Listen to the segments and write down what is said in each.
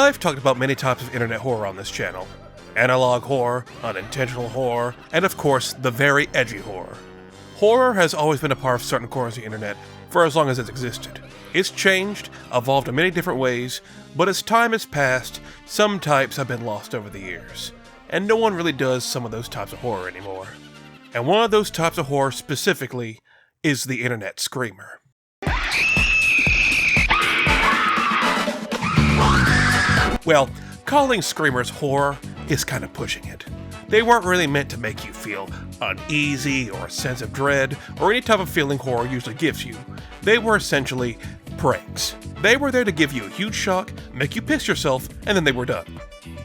I've talked about many types of internet horror on this channel. Analog horror, unintentional horror, and of course, the very edgy horror. Horror has always been a part of certain corners of the internet for as long as it's existed. It's changed, evolved in many different ways, but as time has passed, some types have been lost over the years. And no one really does some of those types of horror anymore. And one of those types of horror specifically is the internet screamer. Well, calling screamers horror is kind of pushing it. They weren't really meant to make you feel uneasy or a sense of dread or any type of feeling horror usually gives you. They were essentially pranks. They were there to give you a huge shock, make you piss yourself, and then they were done.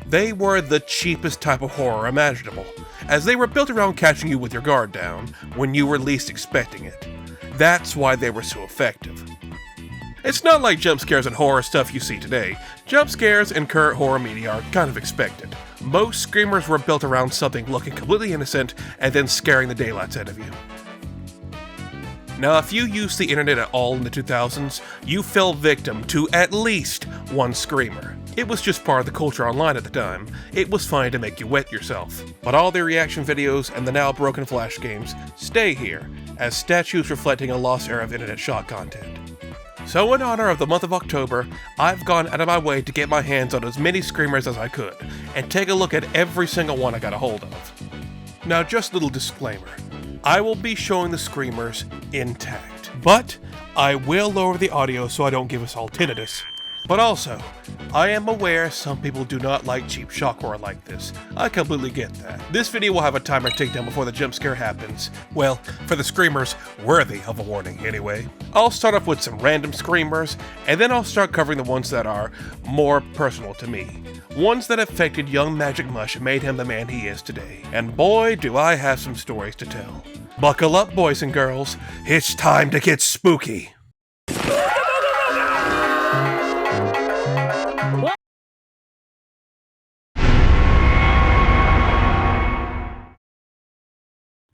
They were the cheapest type of horror imaginable, as they were built around catching you with your guard down when you were least expecting it. That's why they were so effective. It's not like jump scares and horror stuff you see today. Jump scares in current horror media are kind of expected. Most screamers were built around something looking completely innocent and then scaring the daylights out of you. Now, if you used the internet at all in the 2000s, you fell victim to at least one screamer. It was just part of the culture online at the time. It was fine to make you wet yourself. But all the reaction videos and the now broken Flash games stay here, as statues reflecting a lost era of internet shock content. So in honor of the month of October, I've gone out of my way to get my hands on as many screamers as I could, and take a look at every single one I got a hold of. Now, just a little disclaimer. I will be showing the screamers intact, but I will lower the audio so I don't give us all tinnitus. But also, I am aware some people do not like cheap shock horror like this. I completely get that. This video will have a timer tick down before the jump scare happens. Well, for the screamers worthy of a warning anyway. I'll start off with some random screamers, and then I'll start covering the ones that are more personal to me. Ones that affected young MagicMush and made him the man he is today. And boy, do I have some stories to tell. Buckle up, boys and girls. It's time to get spooky.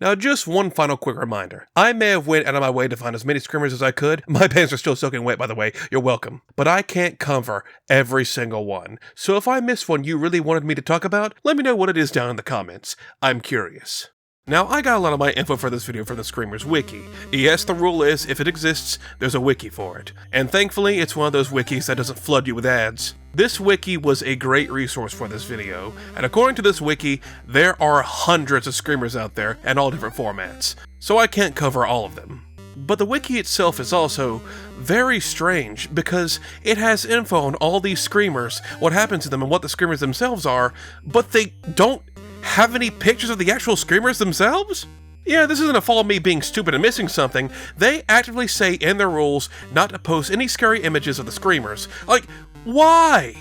Now, just one final quick reminder. I may have went out of my way to find as many screamers as I could. My pants are still soaking wet, by the way. You're welcome. But I can't cover every single one. So if I missed one you really wanted me to talk about, let me know what it is down in the comments. I'm curious. Now, I got a lot of my info for this video from the Screamers Wiki. Yes, the rule is, if it exists, there's a wiki for it. And thankfully, it's one of those wikis that doesn't flood you with ads. This wiki was a great resource for this video, and according to this wiki, there are hundreds of screamers out there in all different formats, so I can't cover all of them. But the wiki itself is also very strange, because it has info on all these screamers, what happens to them, and what the screamers themselves are, but they don't have any pictures of the actual screamers themselves? Yeah, this isn't a fault of me being stupid and missing something. They actively say in their rules not to post any scary images of the screamers. Like, why?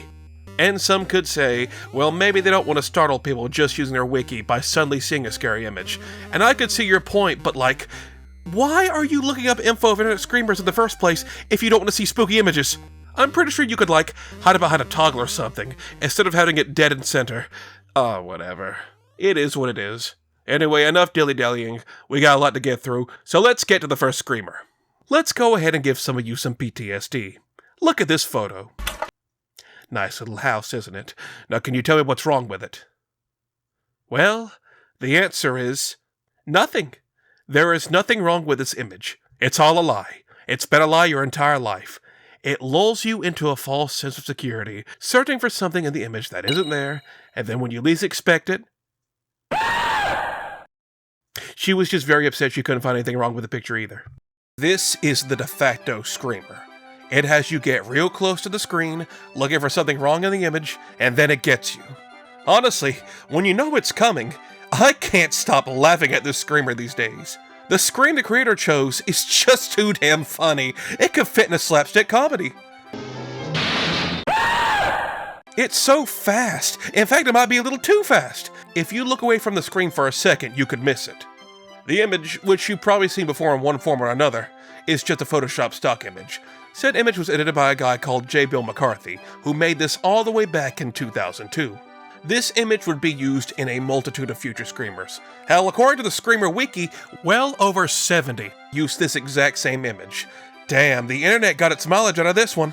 And some could say, well, maybe they don't want to startle people just using their wiki by suddenly seeing a scary image. And I could see your point, but like, why are you looking up info of internet screamers in the first place if you don't want to see spooky images? I'm pretty sure you could like hide it behind a toggle or something, instead of having it dead in center. Whatever. It is what it is. Anyway, enough dilly-dallying. We got a lot to get through, so let's get to the first screamer. Let's go ahead and give some of you some PTSD. Look at this photo. Nice little house, isn't it? Now can you tell me what's wrong with it? Well, the answer is nothing. There is nothing wrong with this image. It's all a lie. It's been a lie your entire life. It lulls you into a false sense of security, searching for something in the image that isn't there, and then when you least expect it, she was just very upset she couldn't find anything wrong with the picture either. This is the de facto screamer. It has you get real close to the screen, looking for something wrong in the image, and then it gets you. Honestly, when you know it's coming, I can't stop laughing at this screamer these days. The scream the creator chose is just too damn funny. It could fit in a slapstick comedy. It's so fast. In fact, it might be a little too fast. If you look away from the screen for a second, you could miss it. The image, which you've probably seen before in one form or another, is just a Photoshop stock image. Said image was edited by a guy called J. Bill McCarthy, who made this all the way back in 2002. This image would be used in a multitude of future screamers. Hell, according to the Screamer Wiki, well over 70 used this exact same image. Damn, the internet got its mileage out of this one.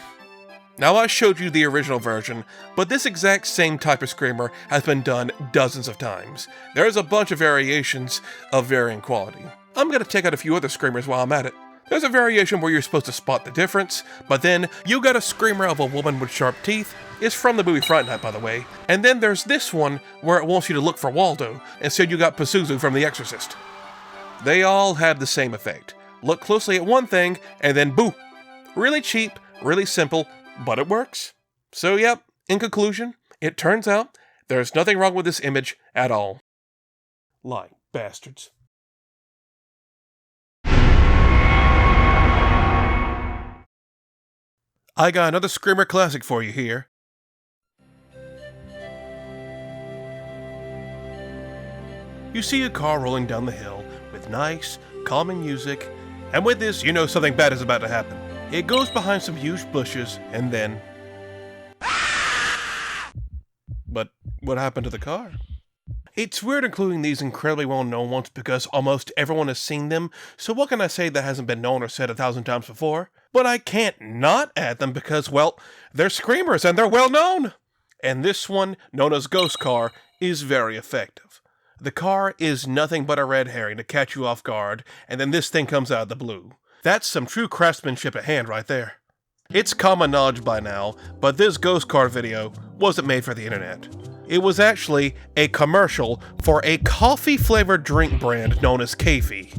Now I showed you the original version, but this exact same type of screamer has been done dozens of times. There's a bunch of variations of varying quality. I'm going to check out a few other screamers while I'm at it. There's a variation where you're supposed to spot the difference, but then you got a screamer of a woman with sharp teeth. It's from the movie Fright Night, by the way. And then there's this one where it wants you to look for Waldo, instead you got Pazuzu from The Exorcist. They all have the same effect. Look closely at one thing, and then boo! Really cheap, really simple, but it works. So yep, in conclusion, it turns out there's nothing wrong with this image at all. Lying bastards. I got another Screamer classic for you here. You see a car rolling down the hill with nice, calming music, and with this, you know something bad is about to happen. It goes behind some huge bushes, and then... But what happened to the car? It's weird including these incredibly well-known ones because almost everyone has seen them, so what can I say that hasn't been known or said 1,000 times before? But I can't not add them because, well, they're screamers and they're well-known! And this one, known as Ghost Car, is very effective. The car is nothing but a red herring to catch you off guard, and then this thing comes out of the blue. That's some true craftsmanship at hand right there. It's common knowledge by now, but this Ghost Car video wasn't made for the internet. It was actually a commercial for a coffee-flavored drink brand known as Keffi,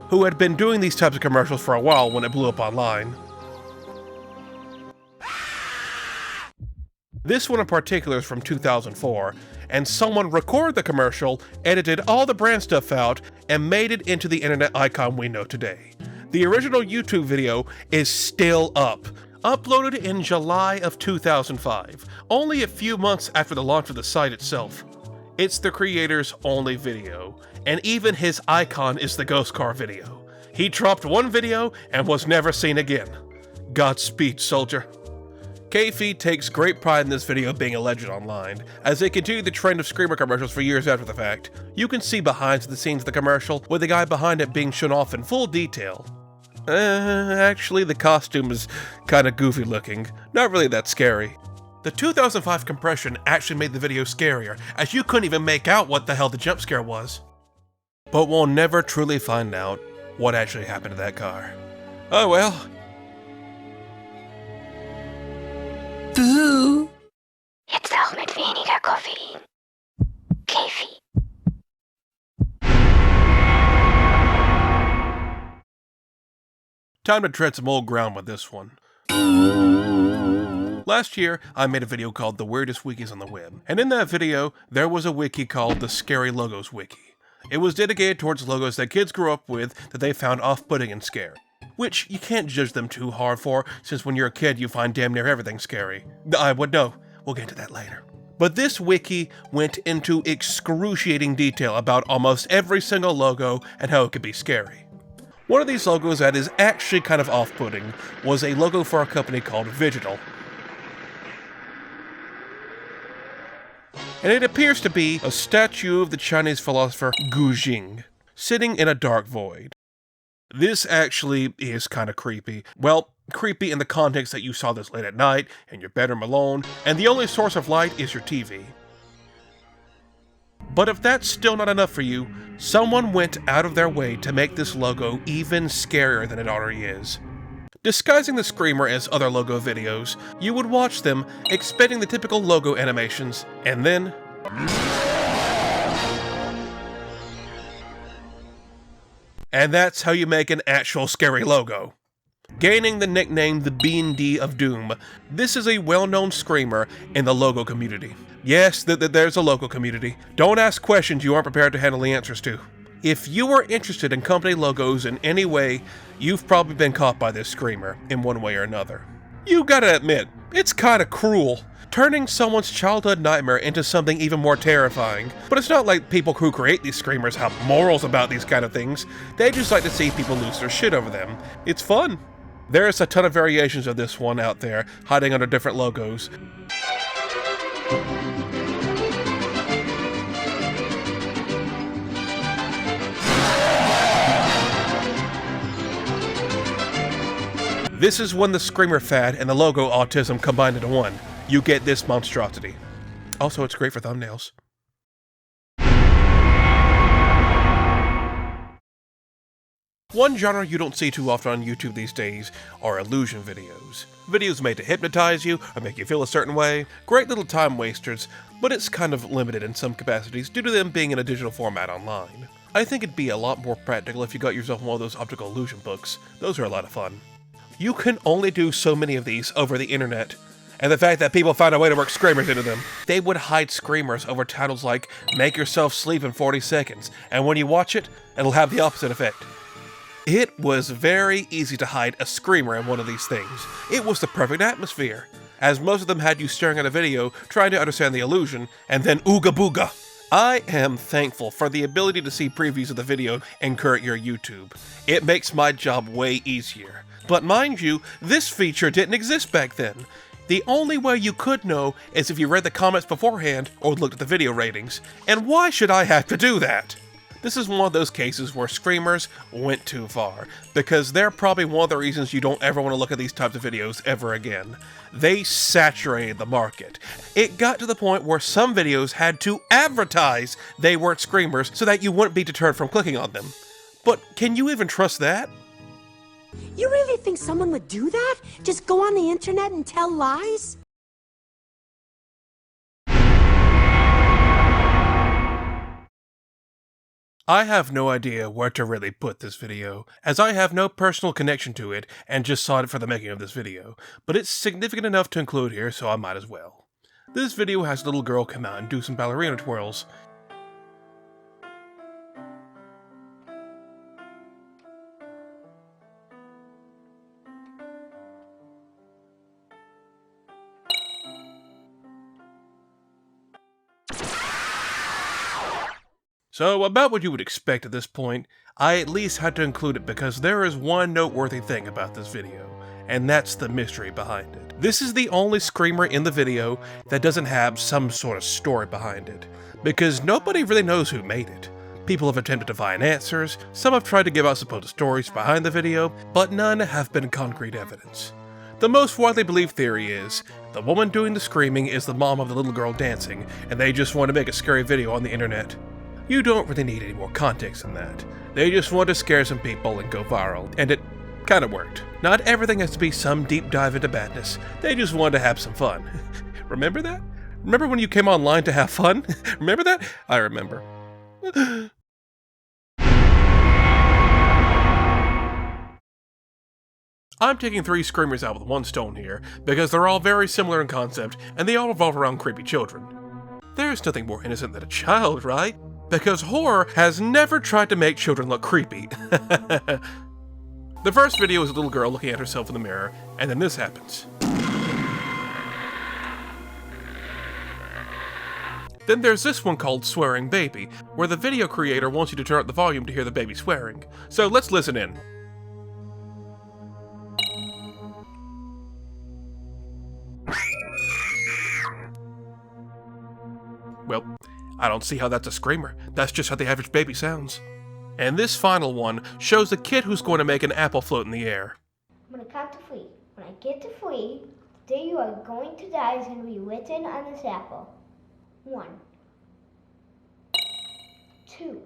who had been doing these types of commercials for a while when it blew up online. This one in particular is from 2004, and someone recorded the commercial, edited all the brand stuff out, and made it into the internet icon we know today. The original YouTube video is still up, uploaded in July of 2005, only a few months after the launch of the site itself. It's the creator's only video, and even his icon is the Ghost Car video. He dropped one video and was never seen again. Godspeed, soldier. Keffi takes great pride in this video being a legend online, as they continue the trend of Screamer commercials for years after the fact. You can see behind the scenes of the commercial, with the guy behind it being shown off in full detail. Actually, the costume is kinda goofy looking, not really that scary. The 2005 compression actually made the video scarier, as you couldn't even make out what the hell the jump scare was. But we'll never truly find out what actually happened to that car. Oh well. Boo! Jetzt auch mit weniger Koffein. Keffi. Time to tread some old ground with this one. Last year, I made a video called The Weirdest Wikis on the Web, and in that video, there was a wiki called the Scary Logos Wiki. It was dedicated towards logos that kids grew up with that they found off-putting and scary. Which you can't judge them too hard for, since when you're a kid you find damn near everything scary. I would know. We'll get to that later. But this wiki went into excruciating detail about almost every single logo and how it could be scary. One of these logos that is actually kind of off-putting was a logo for a company called Digital. And it appears to be a statue of the Chinese philosopher Gu Jing, sitting in a dark void. This actually is kind of creepy. Well, creepy in the context that you saw this late at night, in your bedroom alone, and the only source of light is your TV. But if that's still not enough for you, someone went out of their way to make this logo even scarier than it already is. Disguising the Screamer as other logo videos, you would watch them, expecting the typical logo animations, and then... And that's how you make an actual scary logo. Gaining the nickname the BND of Doom, this is a well-known screamer in the logo community. Yes, there's a logo community. Don't ask questions you aren't prepared to handle the answers to. If you are interested in company logos in any way, you've probably been caught by this screamer in one way or another. You gotta admit, it's kinda cruel. Turning someone's childhood nightmare into something even more terrifying. But it's not like people who create these screamers have morals about these kind of things. They just like to see people lose their shit over them. It's fun. There's a ton of variations of this one out there, hiding under different logos. This is when the screamer fad and the logo autism combined into one. You get this monstrosity. Also, it's great for thumbnails. One genre you don't see too often on YouTube these days are illusion videos. Videos made to hypnotize you or make you feel a certain way. Great little time wasters, but it's kind of limited in some capacities due to them being in a digital format online. I think it'd be a lot more practical if you got yourself one of those optical illusion books. Those are a lot of fun. You can only do so many of these over the internet. And the fact that people found a way to work screamers into them. They would hide screamers over titles like, "Make yourself sleep in 40 seconds, and when you watch it, it'll have the opposite effect." It was very easy to hide a screamer in one of these things. It was the perfect atmosphere, as most of them had you staring at a video, trying to understand the illusion, and then ooga booga. I am thankful for the ability to see previews of the video and current your YouTube. It makes my job way easier. But mind you, this feature didn't exist back then. The only way you could know is if you read the comments beforehand or looked at the video ratings. And why should I have to do that? This is one of those cases where screamers went too far, because they're probably one of the reasons you don't ever want to look at these types of videos ever again. They saturated the market. It got to the point where some videos had to advertise they weren't screamers so that you wouldn't be deterred from clicking on them. But can you even trust that? You really think someone would do that? Just go on the internet and tell lies? I have no idea where to really put this video, as I have no personal connection to it and just saw it for the making of this video, but it's significant enough to include here, so I might as well. This video has a little girl come out and do some ballerina twirls. So, about what you would expect at this point, I at least had to include it because there is one noteworthy thing about this video, and that's the mystery behind it. This is the only screamer in the video that doesn't have some sort of story behind it, because nobody really knows who made it. People have attempted to find answers, some have tried to give out supposed stories behind the video, but none have been concrete evidence. The most widely believed theory is, the woman doing the screaming is the mom of the little girl dancing, and they just want to make a scary video on the internet. You don't really need any more context than that. They just want to scare some people and go viral, and it kinda worked. Not everything has to be some deep dive into badness. They just wanted to have some fun. Remember that? Remember when you came online to have fun? Remember that? I remember. I'm taking 3 screamers out with one stone here, because they're all very similar in concept, and they all revolve around creepy children. There's nothing more innocent than a child, right? Because horror has never tried to make children look creepy. The first video is a little girl looking at herself in the mirror, and then this happens. Then there's this one called Swearing Baby, where the video creator wants you to turn up the volume to hear the baby swearing. So let's listen in. Well, I don't see how that's a screamer. That's just how the average baby sounds. And this final one shows a kid who's going to make an apple float in the air. I'm going to count to 3. When I get to 3, the day you are going to die is going to be written on this apple. 1, 2.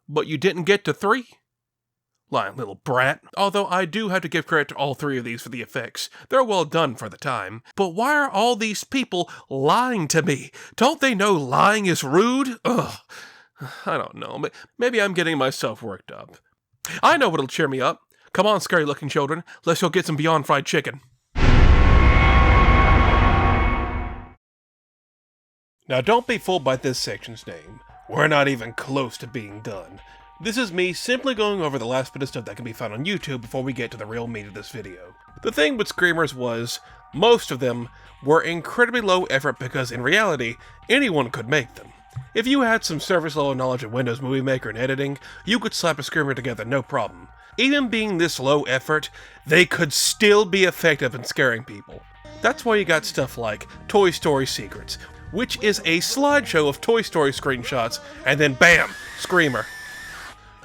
But you didn't get to 3? Lying little brat. Although I do have to give credit to all 3 of these for the effects. They're well done for the time. But why are all these people lying to me? Don't they know lying is rude? Ugh. I don't know. Maybe I'm getting myself worked up. I know what'll cheer me up. Come on, scary looking children. Let's go get some Beyond Fried Chicken. Now don't be fooled by this section's name. We're not even close to being done. This is me simply going over the last bit of stuff that can be found on YouTube before we get to the real meat of this video. The thing with screamers was, most of them were incredibly low effort because in reality, anyone could make them. If you had some surface level knowledge of Windows Movie Maker and editing, you could slap a screamer together no problem. Even being this low effort, they could still be effective in scaring people. That's why you got stuff like Toy Story Secrets, which is a slideshow of Toy Story screenshots, and then BAM! Screamer.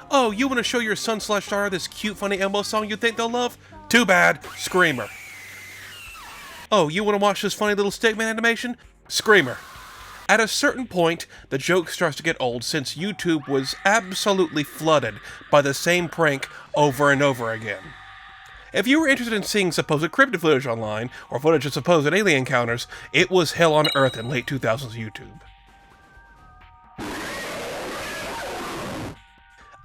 Oh, you want to show your son/daughter this cute, funny Elmo song you think they'll love? Too bad. Screamer. Oh, you want to watch this funny little stickman animation? Screamer. At a certain point, the joke starts to get old since YouTube was absolutely flooded by the same prank over and over again. If you were interested in seeing supposed cryptid footage online, or footage of supposed alien encounters, it was hell on earth in late 2000s YouTube.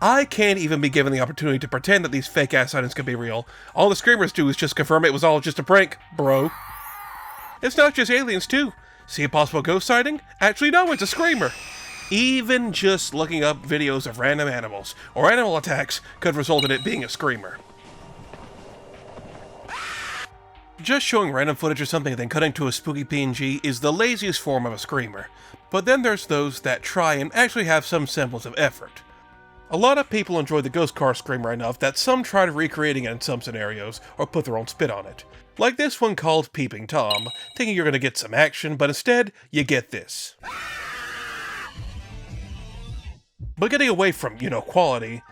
I can't even be given the opportunity to pretend that these fake-ass sightings could be real. All the screamers do is just confirm it was all just a prank, bro. It's not just aliens, too. See a possible ghost sighting? Actually, no, it's a screamer. Even just looking up videos of random animals, or animal attacks, could result in it being a screamer. Just showing random footage of something and then cutting to a spooky PNG is the laziest form of a screamer. But then there's those that try and actually have some semblance of effort. A lot of people enjoy the ghost car screamer enough that some try recreating it in some scenarios, or put their own spin on it. Like this one called Peeping Tom, thinking you're going to get some action, but instead, you get this. But getting away from, quality,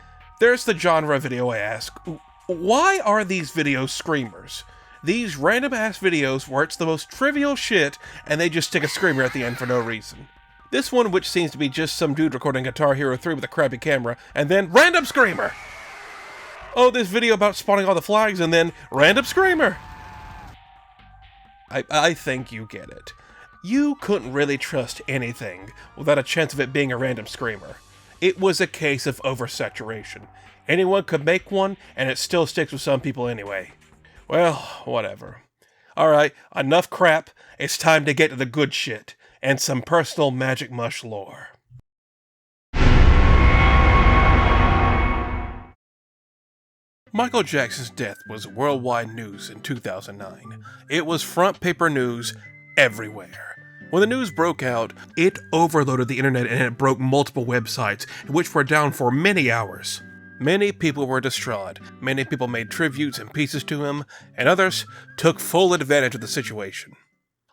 there's the genre video I ask. Why are these videos screamers? These random-ass videos where it's the most trivial shit, and they just stick a screamer at the end for no reason. This one, which seems to be just some dude recording Guitar Hero 3 with a crappy camera, and then random screamer! Oh, this video about spawning all the flags, and then random screamer! I think you get it. You couldn't really trust anything without a chance of it being a random screamer. It was a case of oversaturation. Anyone could make one, and it still sticks with some people anyway. Well, whatever. Alright, enough crap. It's time to get to the good shit, and some personal MagicMush lore. Michael Jackson's death was worldwide news in 2009. It was front paper news everywhere. When the news broke out, it overloaded the internet and it broke multiple websites, which were down for many hours. Many people were distraught, many people made tributes and pieces to him, and others took full advantage of the situation.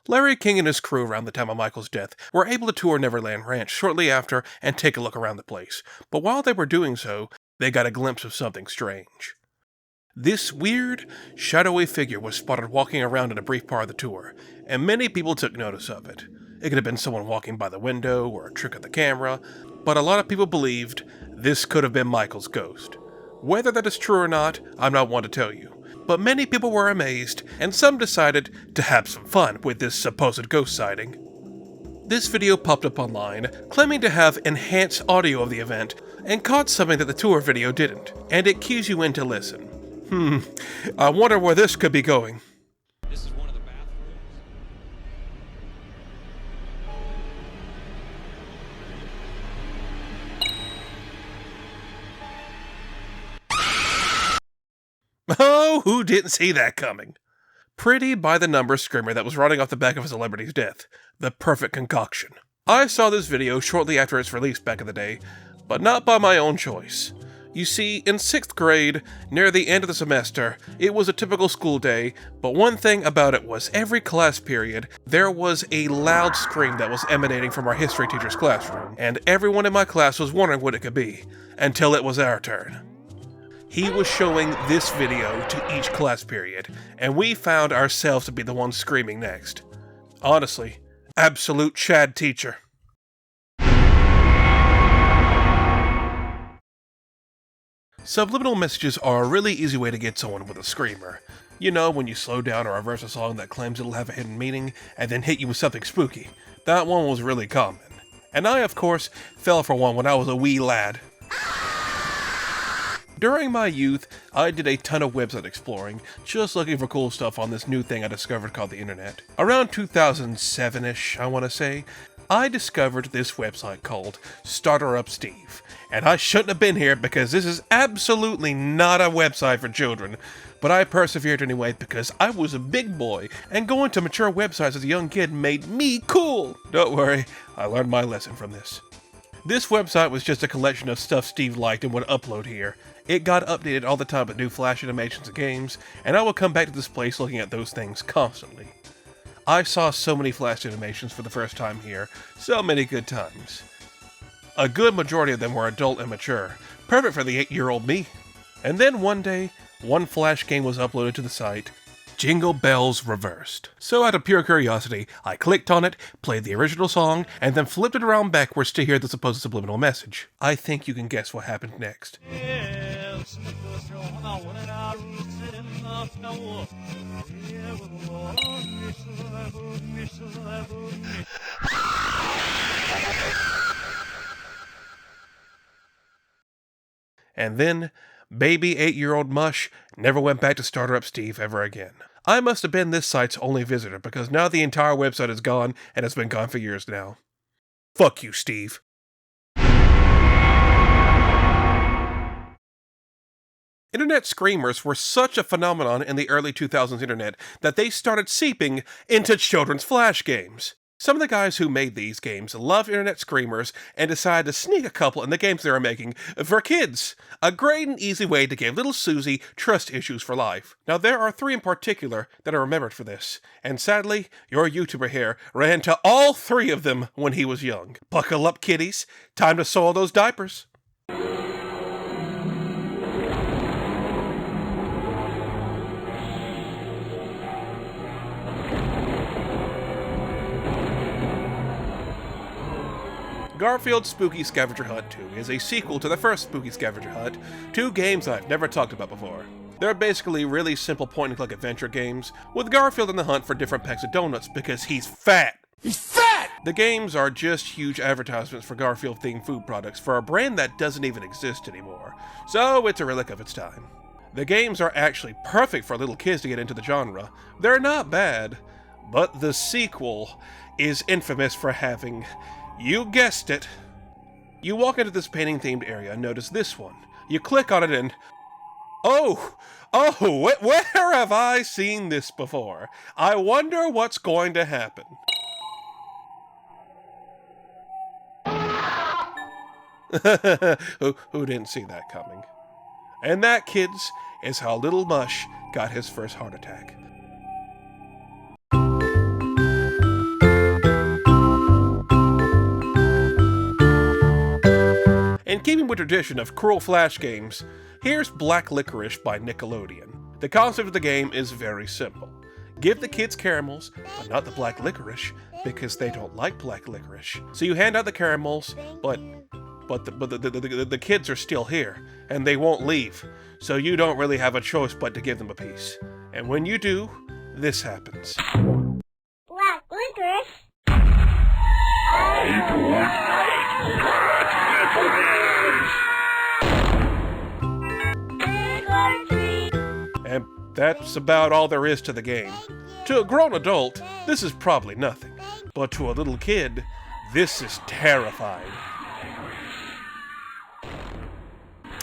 Larry King and his crew around the time of Michael's death were able to tour Neverland Ranch shortly after and take a look around the place, but while they were doing so, they got a glimpse of something strange. This weird, shadowy figure was spotted walking around in a brief part of the tour, and many people took notice of it. It could have been someone walking by the window or a trick of the camera, but a lot of people believed this could have been Michael's ghost. Whether that is true or not, I'm not one to tell you, but many people were amazed, and some decided to have some fun with this supposed ghost sighting. This video popped up online, claiming to have enhanced audio of the event, and caught something that the tour video didn't, and it cues you in to listen. I wonder where this could be going. This is one of the bathrooms. Oh, who didn't see that coming? Pretty by-the-number screamer that was riding off the back of a celebrity's death. The perfect concoction. I saw this video shortly after its release back in the day, but not by my own choice. You see, in 6th grade, near the end of the semester, it was a typical school day, but one thing about it was every class period, there was a loud scream that was emanating from our history teacher's classroom, and everyone in my class was wondering what it could be, until it was our turn. He was showing this video to each class period, and we found ourselves to be the ones screaming next. Honestly, absolute Chad teacher. Subliminal messages are a really easy way to get someone with a screamer. You know, when you slow down or reverse a song that claims it'll have a hidden meaning, and then hit you with something spooky. That one was really common. And I, of course, fell for one when I was a wee lad. During my youth, I did a ton of website exploring, just looking for cool stuff on this new thing I discovered called the internet. Around 2007-ish, I want to say, I discovered this website called Starter Up Steve. And I shouldn't have been here because this is absolutely not a website for children. But I persevered anyway because I was a big boy, and going to mature websites as a young kid made me cool. Don't worry, I learned my lesson from this. This website was just a collection of stuff Steve liked and would upload here. It got updated all the time with new Flash animations and games, and I would come back to this place looking at those things constantly. I saw so many flash animations for the first time here, so many good times. A good majority of them were adult and mature, perfect for the 8-year-old me. And then one day, one flash game was uploaded to the site, Jingle Bells Reversed. So out of pure curiosity, I clicked on it, played the original song, and then flipped it around backwards to hear the supposed subliminal message. I think you can guess what happened next. And then, baby 8-year-old Mush never went back to Starter Up Steve ever again. I must have been this site's only visitor, because now the entire website is gone, and it's been gone for years now. Fuck you, Steve. Internet screamers were such a phenomenon in the early 2000s internet that they started seeping into children's flash games. Some of the guys who made these games loved internet screamers and decided to sneak a couple in the games they were making for kids. A great and easy way to give little Susie trust issues for life. Now there are 3 in particular that are remembered for this, and sadly, your YouTuber here ran into all 3 of them when he was young. Buckle up, kiddies. Time to soil those diapers. Garfield's Spooky Scavenger Hunt 2 is a sequel to the first Spooky Scavenger Hunt, 2 games I've never talked about before. They're basically really simple point-and-click adventure games, with Garfield on the hunt for different packs of donuts because he's fat! He's fat! The games are just huge advertisements for Garfield-themed food products for a brand that doesn't even exist anymore, so it's a relic of its time. The games are actually perfect for little kids to get into the genre. They're not bad, but the sequel is infamous for having... You guessed it. You walk into this painting-themed area and notice this one. You click on it and... where have I seen this before? I wonder what's going to happen. Who didn't see that coming? And that, kids, is how little Mush got his first heart attack. In keeping with tradition of cruel flash games, here's Black Licorice by Nickelodeon. The concept of the game is very simple. Give the kids caramels, but not the black licorice, because they don't like black licorice. So you hand out the caramels, but the kids are still here, and they won't leave, so you don't really have a choice but to give them a piece. And when you do, this happens. Black licorice? And that's about all there is to the game. To a grown adult, this is probably nothing. But to a little kid, this is terrifying.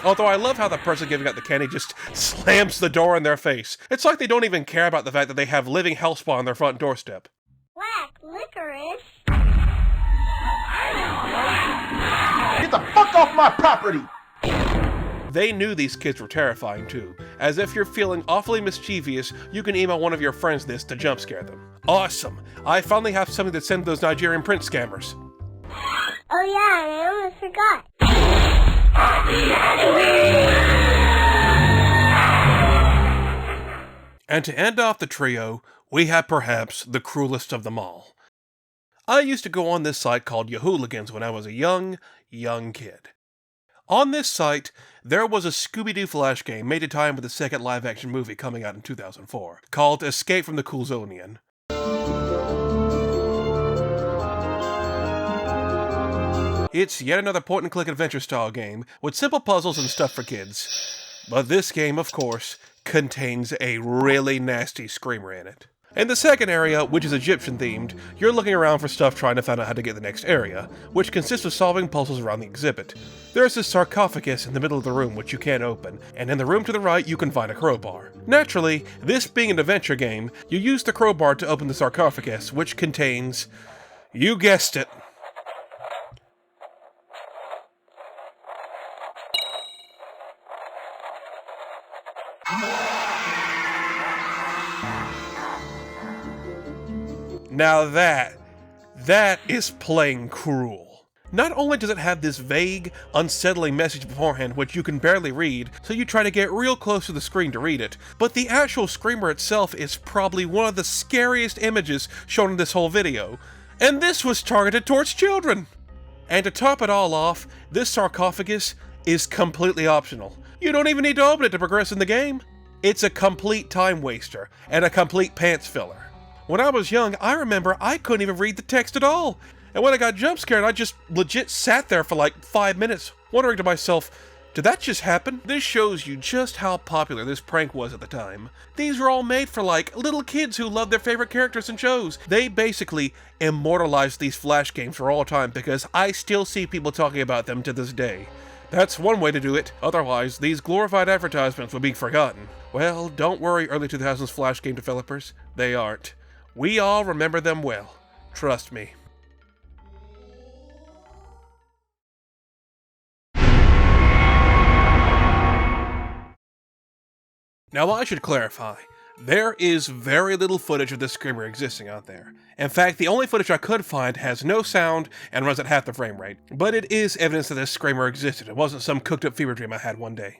Although I love how the person giving out the candy just slams the door in their face. It's like they don't even care about the fact that they have living hellspawn on their front doorstep. Black licorice? Get the fuck off my property! They knew these kids were terrifying too, as if you're feeling awfully mischievous, you can email one of your friends this to jump scare them. Awesome! I finally have something to send those Nigerian print scammers. Oh yeah, I almost forgot. And to end off the trio, we have perhaps the cruelest of them all. I used to go on this site called Yahooligans when I was a young kid. On this site, there was a Scooby-Doo flash game made in time with the second live-action movie coming out in 2004, called Escape from the Coulsonian. It's yet another point-and-click adventure-style game with simple puzzles and stuff for kids. But this game, of course, contains a really nasty screamer in it. In the second area, which is Egyptian-themed, you're looking around for stuff trying to find out how to get to the next area, which consists of solving puzzles around the exhibit. There's this sarcophagus in the middle of the room which you can't open, and in the room to the right you can find a crowbar. Naturally, this being an adventure game, you use the crowbar to open the sarcophagus, which contains... you guessed it. Now that is plain cruel. Not only does it have this vague, unsettling message beforehand which you can barely read, so you try to get real close to the screen to read it, but the actual screamer itself is probably one of the scariest images shown in this whole video. And this was targeted towards children! And to top it all off, this sarcophagus is completely optional. You don't even need to open it to progress in the game. It's a complete time waster, and a complete pants filler. When I was young, I remember I couldn't even read the text at all. And when I got jump scared, I just legit sat there for like 5 minutes, wondering to myself, did that just happen? This shows you just how popular this prank was at the time. These were all made for like little kids who love their favorite characters and shows. They basically immortalized these Flash games for all time because I still see people talking about them to this day. That's one way to do it, otherwise these glorified advertisements would be forgotten. Well, don't worry early 2000s Flash game developers, they aren't. We all remember them well. Trust me. Now I should clarify, there is very little footage of this screamer existing out there. In fact, the only footage I could find has no sound and runs at half the frame rate. But it is evidence that this screamer existed, it wasn't some cooked up fever dream I had one day.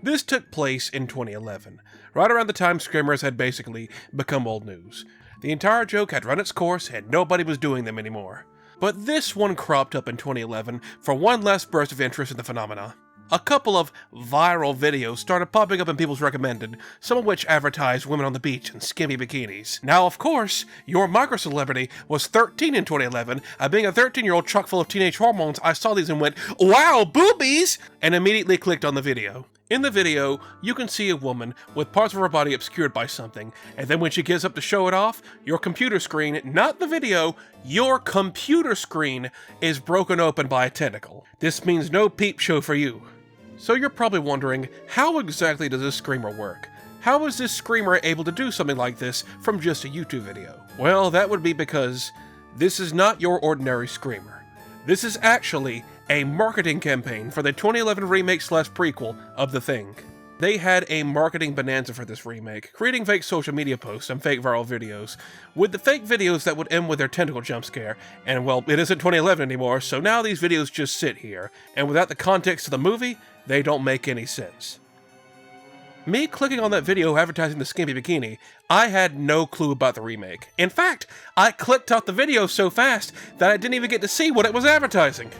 This took place in 2011, right around the time screamers had basically become old news. The entire joke had run its course and nobody was doing them anymore. But this one cropped up in 2011 for one last burst of interest in the phenomena. A couple of viral videos started popping up in people's recommended, some of which advertised women on the beach in skimpy bikinis. Now, of course, your micro-celebrity was 13 in 2011, and being a 13-year-old chock full of teenage hormones, I saw these and went, "Wow, boobies!" and immediately clicked on the video. In the video, you can see a woman with parts of her body obscured by something, and then when she gets up to show it off, your computer screen, not the video, your computer screen is broken open by a tentacle. This means no peep show for you. So you're probably wondering, how exactly does this screamer work? How is this screamer able to do something like this from just a YouTube video? Well, that would be because this is not your ordinary screamer. This is actually a marketing campaign for the 2011 remake/prequel of The Thing. They had a marketing bonanza for this remake, creating fake social media posts and fake viral videos, with the fake videos that would end with their tentacle jump scare, and well, it isn't 2011 anymore, so now these videos just sit here, and without the context of the movie, they don't make any sense. Me clicking on that video advertising the skimpy bikini, I had no clue about the remake. In fact, I clicked off the video so fast that I didn't even get to see what it was advertising.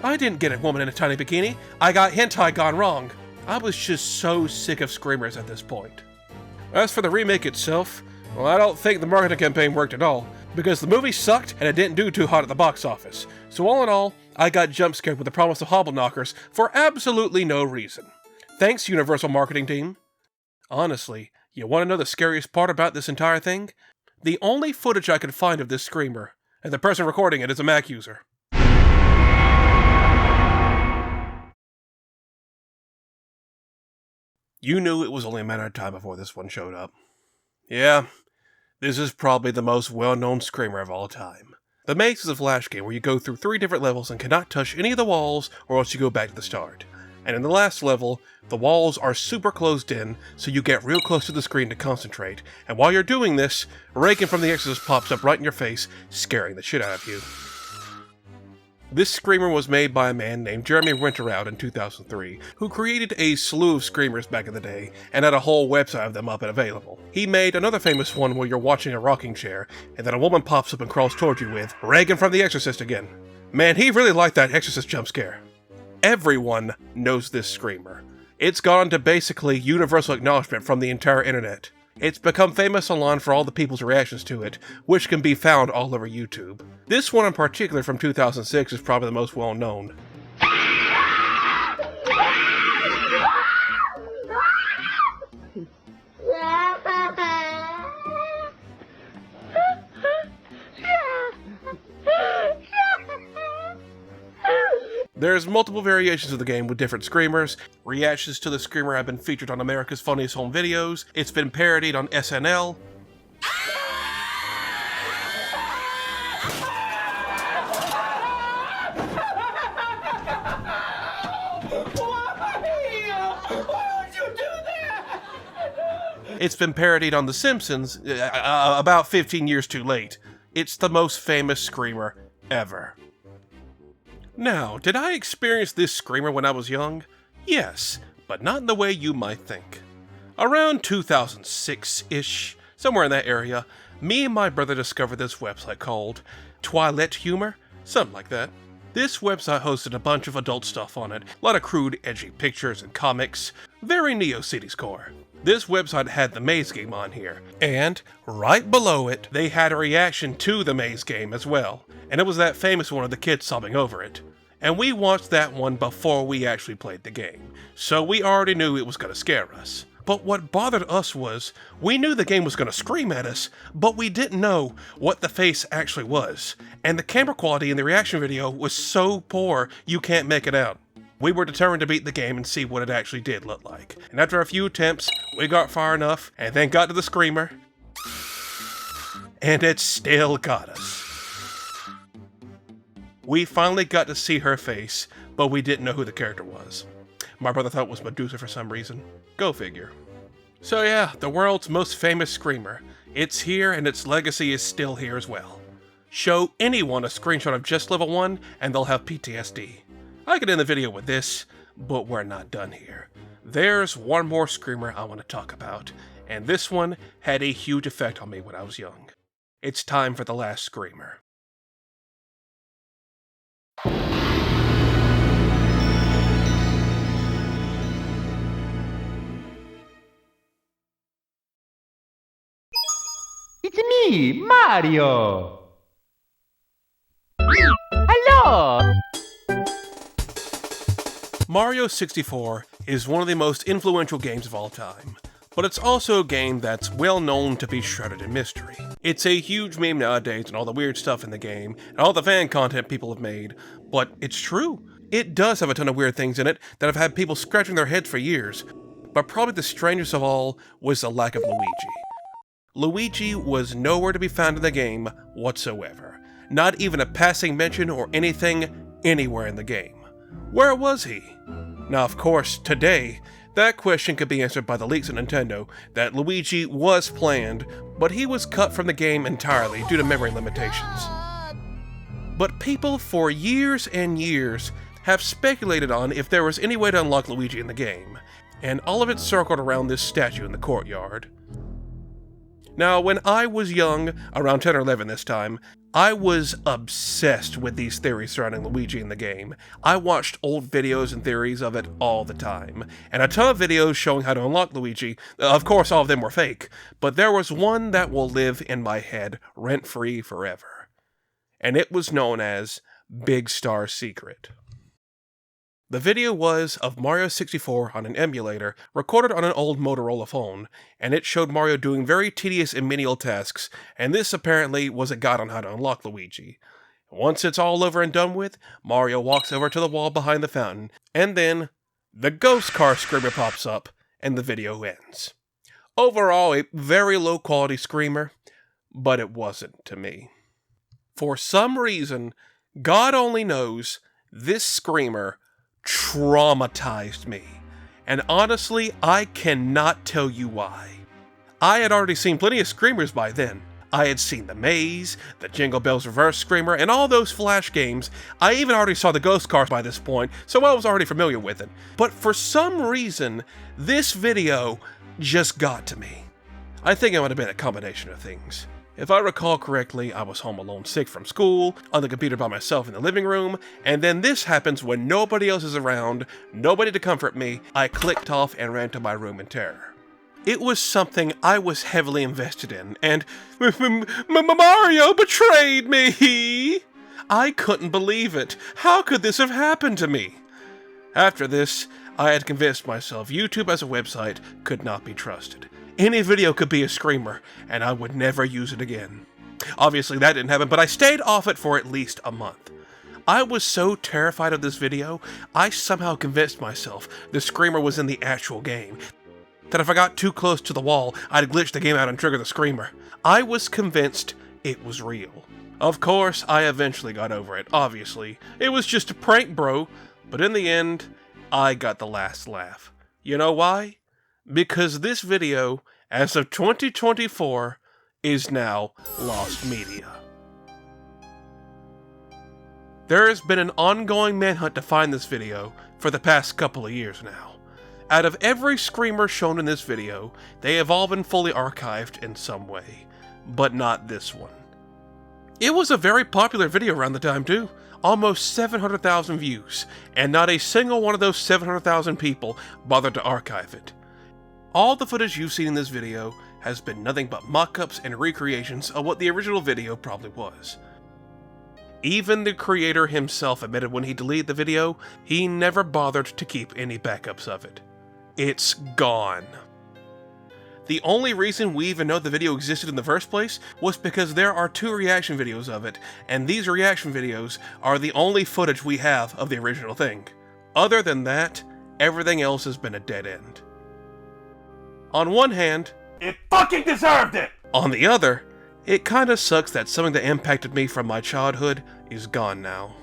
I didn't get a woman in a tiny bikini, I got hentai gone wrong. I was just so sick of screamers at this point. As for the remake itself, well, I don't think the marketing campaign worked at all, because the movie sucked and it didn't do too hot at the box office. So all in all, I got jump scared with the promise of hobble knockers for absolutely no reason. Thanks, Universal Marketing Team. Honestly, you want to know the scariest part about this entire thing? The only footage I could find of this screamer, and the person recording it is a Mac user. You knew it was only a matter of time before this one showed up. Yeah, this is probably the most well-known screamer of all time. The Maze is a Flash game where you go through 3 different levels and cannot touch any of the walls or else you go back to the start. And in the last level, the walls are super closed in, so you get real close to the screen to concentrate, and while you're doing this, Reagan from The Exorcist pops up right in your face, scaring the shit out of you. This screamer was made by a man named Jeremy Winterout in 2003, who created a slew of screamers back in the day, and had a whole website of them up and available. He made another famous one where you're watching a rocking chair, and then a woman pops up and crawls towards you with, "Reagan from The Exorcist again." Man, he really liked that Exorcist jump scare. Everyone knows this screamer. It's gone to basically universal acknowledgement from the entire internet. It's become famous online for all the people's reactions to it, which can be found all over YouTube. This one in particular from 2006 is probably the most well known. There's multiple variations of the game with different screamers. Reactions to the screamer have been featured on America's Funniest Home Videos. It's been parodied on SNL. It's been parodied on The Simpsons, about 15 years too late. It's the most famous screamer ever. Now, did I experience this screamer when I was young? Yes, but not in the way you might think. Around 2006-ish, somewhere in that area, me and my brother discovered this website called Twilight Humor, something like that. This website hosted a bunch of adult stuff on it, a lot of crude, edgy pictures and comics, very Neo-Cities core. This website had the Maze game on here, and right below it, they had a reaction to the Maze game as well, and it was that famous one of the kids sobbing over it. And we watched that one before we actually played the game, so we already knew it was going to scare us. But what bothered us was, we knew the game was going to scream at us, but we didn't know what the face actually was, and the camera quality in the reaction video was so poor you can't make it out. We were determined to beat the game and see what it actually did look like. And after a few attempts, we got far enough, and then got to the screamer, and it still got us. We finally got to see her face, but we didn't know who the character was. My brother thought it was Medusa for some reason. Go figure. So yeah, the world's most famous screamer. It's here, and its legacy is still here as well. Show anyone a screenshot of just level 1, and they'll have PTSD. I could end the video with this, but we're not done here. There's one more screamer I want to talk about, and this one had a huge effect on me when I was young. It's time for the last screamer. It's me, Mario! Hello! Mario 64 is one of the most influential games of all time, but it's also a game that's well known to be shrouded in mystery. It's a huge meme nowadays and all the weird stuff in the game, and all the fan content people have made, but it's true. It does have a ton of weird things in it that have had people scratching their heads for years, but probably the strangest of all was the lack of Luigi. Luigi was nowhere to be found in the game whatsoever. Not even a passing mention or anything anywhere in the game. Where was he? Now, of course, today, that question could be answered by the leaks at Nintendo that Luigi was planned, but he was cut from the game entirely due to memory limitations. But people for years and years have speculated on if there was any way to unlock Luigi in the game, and all of it circled around this statue in the courtyard. Now, when I was young, around 10 or 11 this time, I was obsessed with these theories surrounding Luigi in the game. I watched old videos and theories of it all the time, and a ton of videos showing how to unlock Luigi. Of course, all of them were fake, but there was one that will live in my head rent-free forever. And it was known as Big Star Secret. The video was of Mario 64 on an emulator, recorded on an old Motorola phone, and it showed Mario doing very tedious and menial tasks, and this apparently was a guide on how to unlock Luigi. Once it's all over and done with, Mario walks over to the wall behind the fountain, and then the ghost car screamer pops up, and the video ends. Overall, a very low quality screamer, but it wasn't to me. For some reason, God only knows, this screamer traumatized me, and honestly, I cannot tell you why. I had already seen plenty of screamers by then. I had seen the Maze, the Jingle Bells Reverse Screamer, and all those Flash games. I even already saw the Ghost Cars by this point, so I was already familiar with it. But for some reason, this video just got to me. I think it might have been a combination of things. If I recall correctly, I was home alone sick from school, on the computer by myself in the living room, and then this happens when nobody else is around, nobody to comfort me. I clicked off and ran to my room in terror. It was something I was heavily invested in, and Mario betrayed me! I couldn't believe it. How could this have happened to me? After this, I had convinced myself YouTube as a website could not be trusted. Any video could be a screamer, and I would never use it again. Obviously that didn't happen, but I stayed off it for at least a month. I was so terrified of this video, I somehow convinced myself the screamer was in the actual game. That if I got too close to the wall, I'd glitch the game out and trigger the screamer. I was convinced it was real. Of course, I eventually got over it, obviously. It was just a prank, bro, but in the end, I got the last laugh. You know why? Because this video, as of 2024, is now lost media. There has been an ongoing manhunt to find this video for the past couple of years now. Out of every screamer shown in this video, they have all been fully archived in some way, but not this one. It was a very popular video around the time too, almost 700,000 views, and not a single one of those 700,000 people bothered to archive it. All the footage you've seen in this video has been nothing but mock-ups and recreations of what the original video probably was. Even the creator himself admitted when he deleted the video, he never bothered to keep any backups of it. It's gone. The only reason we even know the video existed in the first place was because there are 2 reaction videos of it, and these reaction videos are the only footage we have of the original thing. Other than that, everything else has been a dead end. On one hand, It fucking deserved it! on the other, it kinda sucks that something that impacted me from my childhood is gone now.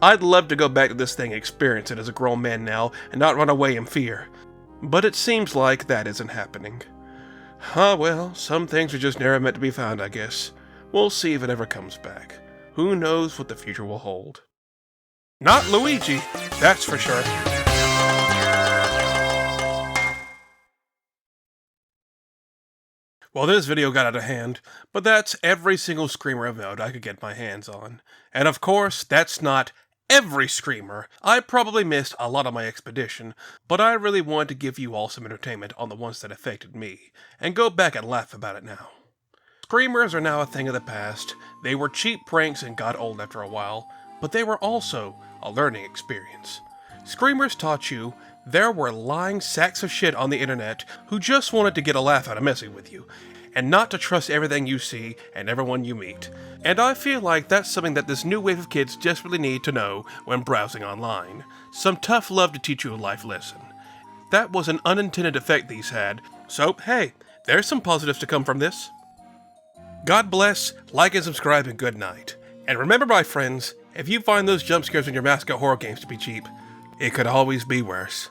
I'd love to go back to this thing and experience it as a grown man now and not run away in fear, but it seems like that isn't happening. Ah well, some things are just never meant to be found, I guess. We'll see if it ever comes back. Who knows what the future will hold. Not Luigi, that's for sure. Well, this video got out of hand, but that's every single screamer of note I could get my hands on. And of course, that's not every screamer. I probably missed a lot on my expedition, but I really wanted to give you all some entertainment on the ones that affected me, and go back and laugh about it now. Screamers are now a thing of the past. They were cheap pranks and got old after a while, but they were also a learning experience. Screamers taught you there were lying sacks of shit on the internet who just wanted to get a laugh out of messing with you, and not to trust everything you see and everyone you meet. And I feel like that's something that this new wave of kids desperately need to know when browsing online. Some tough love to teach you a life lesson. That was an unintended effect these had, so hey, there's some positives to come from this. God bless, like and subscribe, and good night. And remember, my friends, if you find those jump scares in your mascot horror games to be cheap, it could always be worse.